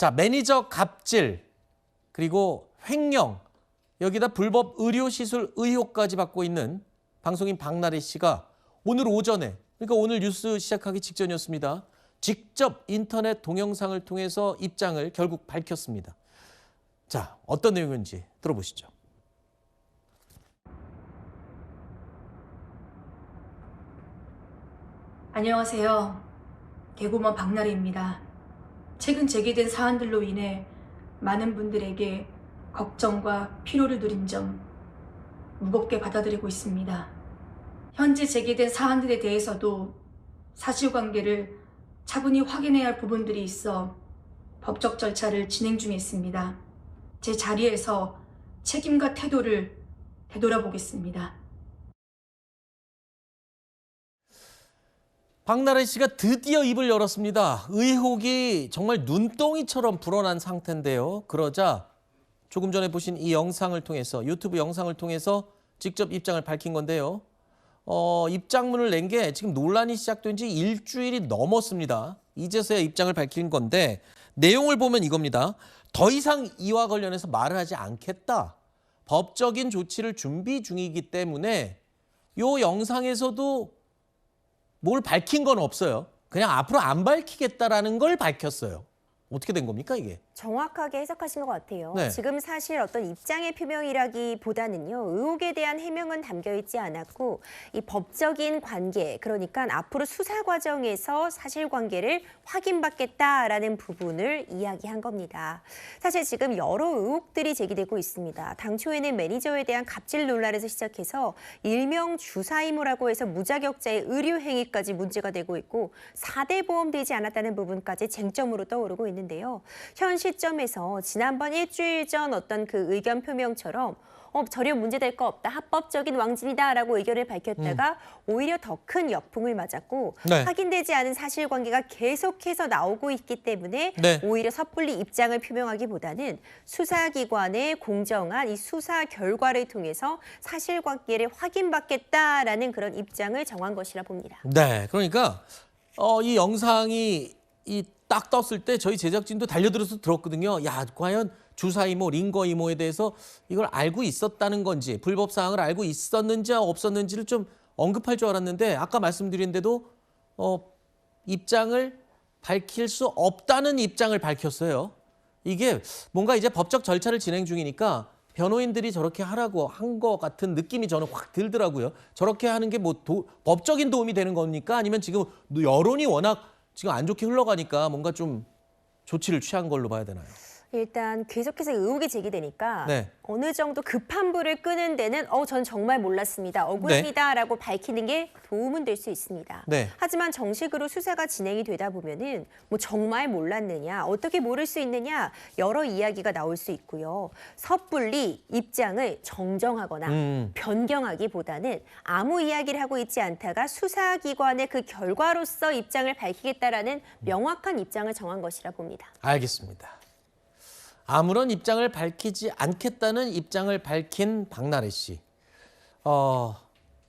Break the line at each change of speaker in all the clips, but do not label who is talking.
자, 매니저 갑질, 그리고 횡령, 여기다 불법 의료시술 의혹까지 받고 있는 방송인 박나래 씨가 오늘 오전에, 그러니까 오늘 뉴스 시작하기 직전이었습니다. 직접 인터넷 동영상을 통해서 입장을 결국 밝혔습니다. 자, 어떤 내용인지 들어보시죠.
안녕하세요. 개고먼 박나래입니다. 최근 제기된 사안들로 인해 많은 분들에게 걱정과 피로를 누린 점 무겁게 받아들이고 있습니다. 현재 제기된 사안들에 대해서도 사실관계를 차분히 확인해야 할 부분들이 있어 법적 절차를 진행 중에 있습니다. 제 자리에서 책임과 태도를 되돌아보겠습니다.
박나래 씨가 드디어 입을 열었습니다. 의혹이 정말 눈덩이처럼 불어난 상태인데요. 그러자 조금 전에 보신 이 영상을 통해서, 유튜브 영상을 통해서 직접 입장을 밝힌 건데요. 입장문을 낸 게 지금 논란이 시작된 지 일주일이 넘었습니다. 이제서야 입장을 밝힌 건데 내용을 보면 이겁니다. 더 이상 이와 관련해서 말을 하지 않겠다. 법적인 조치를 준비 중이기 때문에 이 영상에서도 뭘 밝힌 건 없어요. 그냥 앞으로 안 밝히겠다라는 걸 밝혔어요. 어떻게 된 겁니까, 이게?
정확하게 해석하신 것 같아요.
네.
지금 사실 어떤 입장의 표명이라기보다는요. 의혹에 대한 해명은 담겨 있지 않았고 이 법적인 관계, 그러니까 앞으로 수사 과정에서 사실관계를 확인받겠다라는 부분을 이야기한 겁니다. 사실 지금 여러 의혹들이 제기되고 있습니다. 당초에는 매니저에 대한 갑질 논란에서 시작해서 일명 주사이모라고 해서 무자격자의 의료 행위까지 문제가 되고 있고 4대 보험되지 않았다는 부분까지 쟁점으로 떠오르고 있는데요. 현 시점에서 지난번 일주일 전 어떤 그 의견 표명처럼 전혀 문제될 거 없다, 합법적인 왕진이다라고 의견을 밝혔다가 오히려 더 큰 역풍을 맞았고
네.
확인되지 않은 사실관계가 계속해서 나오고 있기 때문에
네.
오히려 섣불리 입장을 표명하기보다는 수사기관의 공정한 이 수사 결과를 통해서 사실관계를 확인받겠다라는 그런 입장을 정한 것이라 봅니다.
네, 그러니까 이 영상이 딱 떴을 때 저희 제작진도 달려들어서 들었거든요. 야, 과연 주사이모, 링거이모에 대해서 이걸 알고 있었다는 건지, 불법 사항을 알고 있었는지 없었는지를 좀 언급할 줄 알았는데 아까 말씀드린 대로 입장을 밝힐 수 없다는 입장을 밝혔어요. 이게 뭔가 이제 법적 절차를 진행 중이니까 변호인들이 저렇게 하라고 한 것 같은 느낌이 저는 확 들더라고요. 저렇게 하는 게 뭐 법적인 도움이 되는 겁니까? 아니면 지금 여론이 워낙 지금 안 좋게 흘러가니까 뭔가 좀 조치를 취한 걸로 봐야 되나요?
일단 계속해서 의혹이 제기되니까
네.
어느 정도 급한 불을 끄는 데는 전 정말 몰랐습니다. 억울합니다라고 밝히는 게 도움은 될 수 있습니다.
네.
하지만 정식으로 수사가 진행이 되다 보면은 뭐 정말 몰랐느냐, 어떻게 모를 수 있느냐 여러 이야기가 나올 수 있고요. 섭불리 입장을 정정하거나 변경하기보다는 아무 이야기를 하고 있지 않다가 수사기관의 그 결과로서 입장을 밝히겠다라는 명확한 입장을 정한 것이라 봅니다.
알겠습니다. 아무런 입장을 밝히지 않겠다는 입장을 밝힌 박나래 씨.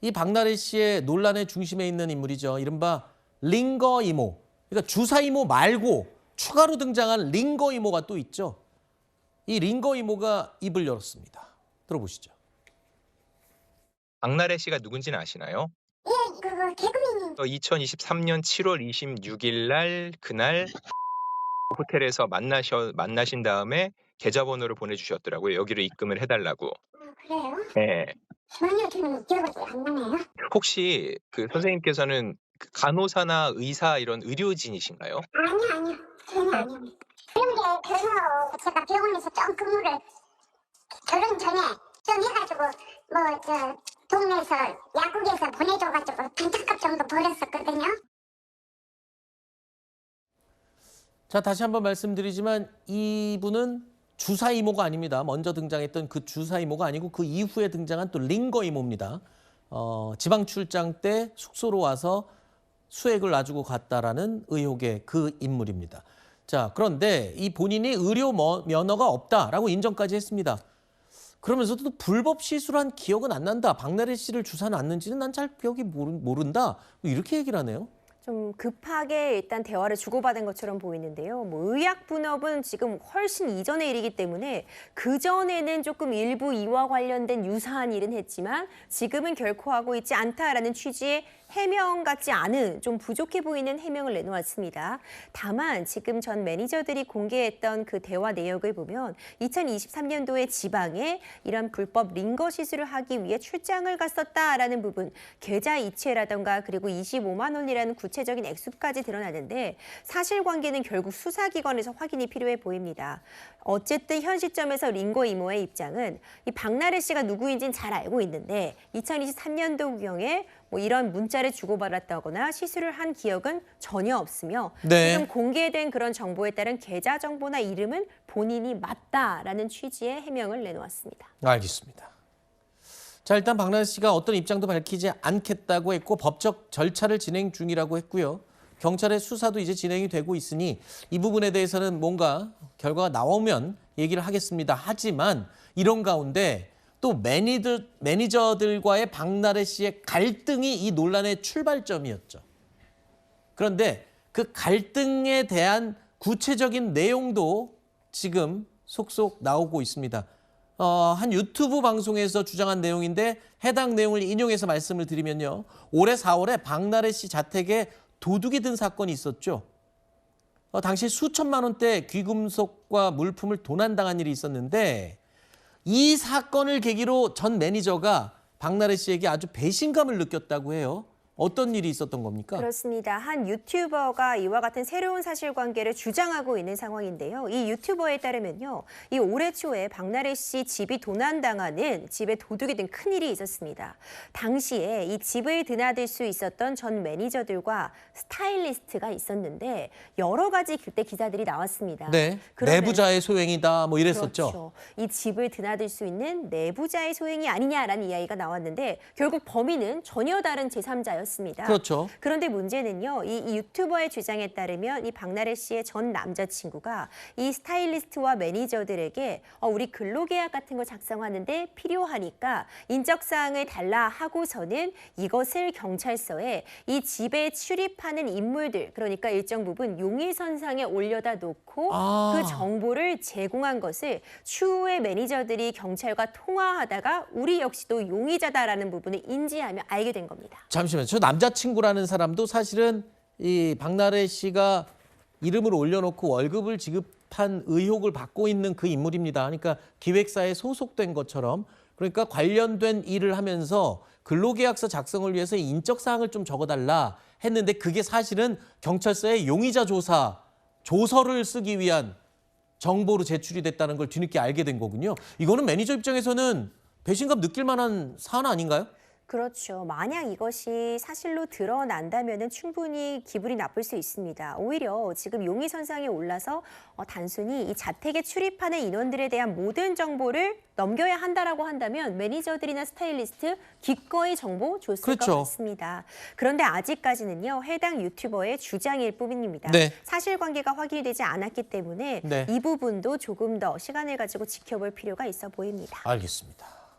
이 박나래 씨의 논란의 중심에 있는 인물이죠. 이른바 링거 이모. 그러니까 주사 이모 말고 추가로 등장한 링거 이모가 또 있죠. 이 링거 이모가 입을 열었습니다. 들어보시죠.
박나래 씨가 누군지는 아시나요?
예, 그거 개그맨이
2023년 7월 26일 날 그날 호텔에서 만나신 다음에 계좌번호를 보내주셨더라고요. 여기로 입금을 해달라고.
그래요?
네.
전혀 저는 기억이 안 나네요.
혹시 그 선생님께서는 그 간호사나 의사 이런 의료진이신가요?
아니요. 전혀 아니요. 그런 게 결혼하고 제가 병원에서 좀 근무를 결혼 전에 좀 해가지고 동네에서 약국에서 보내줘가지고 반짝값 정도 벌었었거든요.
자, 다시 한번 말씀드리지만 이분은 주사 이모가 아닙니다. 먼저 등장했던 그 주사 이모가 아니고 그 이후에 등장한 또 링거 이모입니다. 지방 출장 때 숙소로 와서 수액을 놔주고 갔다라는 의혹의 그 인물입니다. 자, 그런데 이 본인이 의료 면허가 없다라고 인정까지 했습니다. 그러면서도 불법 시술한 기억은 안 난다. 박나래 씨를 주사 놨는지는 난 잘 기억이 모른다. 이렇게 얘기를 하네요.
좀 급하게 일단 대화를 주고받은 것처럼 보이는데요. 뭐 의약 분업은 지금 훨씬 이전의 일이기 때문에 그전에는 조금 일부 이와 관련된 유사한 일은 했지만 지금은 결코 하고 있지 않다라는 취지의 해명 같지 않은 좀 부족해 보이는 해명을 내놓았습니다. 다만 지금 전 매니저들이 공개했던 그 대화 내역을 보면 2023년도에 지방에 이런 불법 링거 시술을 하기 위해 출장을 갔었다라는 부분, 계좌 이체라던가 그리고 25만 원이라는 구체적인 액수까지 드러나는데 사실관계는 결국 수사기관에서 확인이 필요해 보입니다. 어쨌든 현 시점에서 링거 이모의 입장은 이 박나래 씨가 누구인지는 잘 알고 있는데 2023년도경에 뭐 이런 문자를 주고받았다거나 시술을 한 기억은 전혀 없으며
네.
지금 공개된 그런 정보에 따른 계좌 정보나 이름은 본인이 맞다라는 취지의 해명을 내놓았습니다.
알겠습니다. 자, 일단 박나래 씨가 어떤 입장도 밝히지 않겠다고 했고 법적 절차를 진행 중이라고 했고요. 경찰의 수사도 이제 진행이 되고 있으니 이 부분에 대해서는 뭔가 결과가 나오면 얘기를 하겠습니다. 하지만 이런 가운데 또 매니저들과의 박나래 씨의 갈등이 이 논란의 출발점이었죠. 그런데 그 갈등에 대한 구체적인 내용도 지금 속속 나오고 있습니다. 한 유튜브 방송에서 주장한 내용인데 해당 내용을 인용해서 말씀을 드리면요. 올해 4월에 박나래 씨 자택에 도둑이 든 사건이 있었죠. 당시 수천만 원대 귀금속과 물품을 도난당한 일이 있었는데 이 사건을 계기로 전 매니저가 박나래 씨에게 아주 배신감을 느꼈다고 해요. 어떤 일이 있었던 겁니까?
그렇습니다. 한 유튜버가 이와 같은 새로운 사실관계를 주장하고 있는 상황인데요. 이 유튜버에 따르면요. 이 올해 초에 박나래 씨 집이 도난당하는 집에 도둑이 든 큰일이 있었습니다. 당시에 이 집을 드나들 수 있었던 전 매니저들과 스타일리스트가 있었는데 여러 가지 그때 기사들이 나왔습니다.
네,
그러면-
내부자의 소행이다 뭐 이랬었죠.
그렇죠. 이 집을 드나들 수 있는 내부자의 소행이 아니냐라는 이야기가 나왔는데 결국 범인은 전혀 다른 제3자였습니다.
그렇죠.
그런데 문제는요. 이 유튜버의 주장에 따르면 이 박나래 씨의 전 남자친구가 이 스타일리스트와 매니저들에게 우리 근로계약 같은 거 작성하는데 필요하니까 인적사항을 달라 하고서는 이것을 경찰서에 이 집에 출입하는 인물들, 그러니까 일정 부분 용의선상에 올려다 놓고 그 정보를 제공한 것을 추후에 매니저들이 경찰과 통화하다가 우리 역시도 용의자다라는 부분을 인지하며 알게 된 겁니다.
잠시만요. 저 남자친구라는 사람도 사실은 이 박나래 씨가 이름을 올려놓고 월급을 지급한 의혹을 받고 있는 그 인물입니다. 그러니까 기획사에 소속된 것처럼 그러니까 관련된 일을 하면서 근로계약서 작성을 위해서 인적사항을 좀 적어달라 했는데 그게 사실은 경찰서에 용의자 조서를 쓰기 위한 정보로 제출이 됐다는 걸 뒤늦게 알게 된 거군요. 이거는 매니저 입장에서는 배신감 느낄 만한 사안 아닌가요?
그렇죠. 만약 이것이 사실로 드러난다면 충분히 기분이 나쁠 수 있습니다. 오히려 지금 용의선상에 올라서 단순히 이 자택에 출입하는 인원들에 대한 모든 정보를 넘겨야 한다라고 한다면 매니저들이나 스타일리스트 기꺼이 정보 줬을
그렇죠.
것 같습니다. 그런데 아직까지는요. 해당 유튜버의 주장일 뿐입니다.
네.
사실관계가 확인이 되지 않았기 때문에
네.
이 부분도 조금 더 시간을 가지고 지켜볼 필요가 있어 보입니다.
알겠습니다.